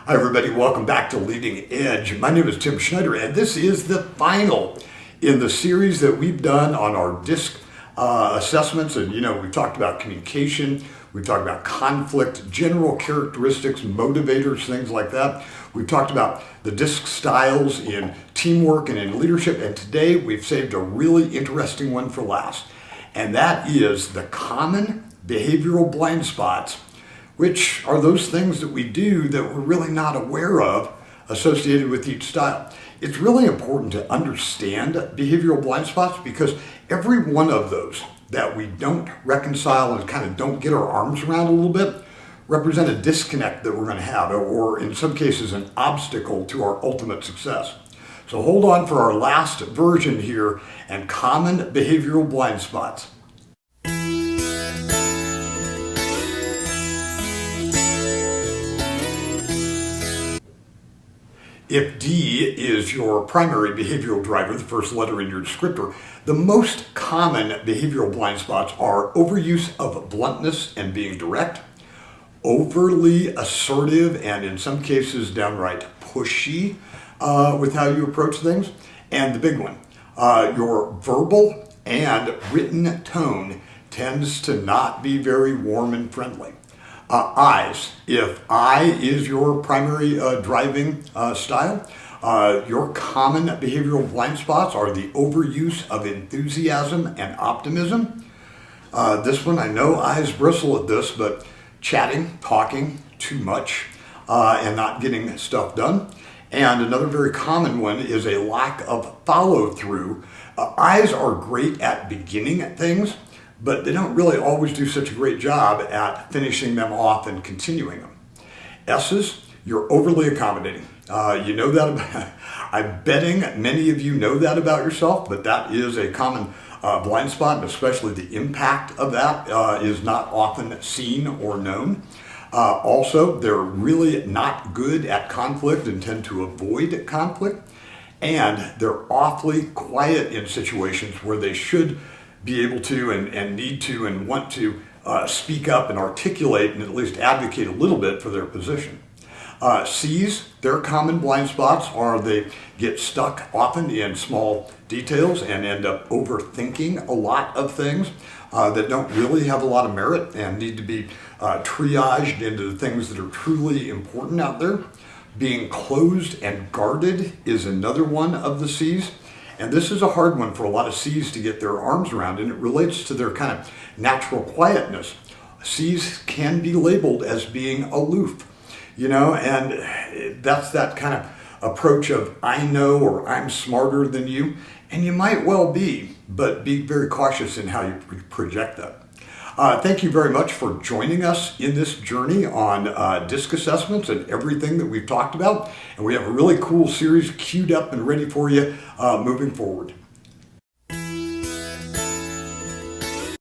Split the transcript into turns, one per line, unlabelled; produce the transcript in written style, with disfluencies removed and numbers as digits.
Hi everybody, welcome back to Leading Edge. My name is Tim Schneider and this is the final in the series that we've done on our DiSC assessments. And we've talked about communication, we've talked about conflict, general characteristics, motivators, things like that. We've talked about the DiSC styles in teamwork and in leadership, and today we've saved a really interesting one for last. And that is the common behavioral blind spots, which are those things that we do that we're really not aware of associated with each style. It's really important to understand behavioral blind spots because every one of those that we don't reconcile and kind of don't get our arms around a little bit represent a disconnect that we're going to have, or in some cases an obstacle to our ultimate success. So hold on for our last version here and common behavioral blind spots. If D is your primary behavioral driver, the first letter in your descriptor, the most common behavioral blind spots are overuse of bluntness and being direct, overly assertive and in some cases downright pushy with how you approach things, and the big one, your verbal and written tone tends to not be very warm and friendly. Eyes. If I is your primary driving style, your common behavioral blind spots are the overuse of enthusiasm and optimism. This one, I know eyes bristle at this, but chatting, talking too much, and not getting stuff done. And another very common one is a lack of follow-through. Eyes are great at beginning things, but they don't really always do such a great job at finishing them off and continuing them. S's, you're overly accommodating. You know that about, I'm betting many of you know that about yourself, but that is a common blind spot, and especially the impact of that is not often seen or known. Also, they're really not good at conflict and tend to avoid conflict, and they're awfully quiet in situations where they should be able to and need to and want to speak up and articulate and at least advocate a little bit for their position. C's, their common blind spots are they get stuck often in small details and end up overthinking a lot of things that don't really have a lot of merit and need to be triaged into the things that are truly important out there. Being closed and guarded is another one of the C's. And this is a hard one for a lot of C's to get their arms around, and it relates to their kind of natural quietness. C's can be labeled as being aloof, and that's that kind of approach of I know or I'm smarter than you, and you might well be, but be very cautious in how you project that. Thank you very much for joining us in this journey on DiSC assessments and everything that we've talked about. And we have a really cool series queued up and ready for you moving forward.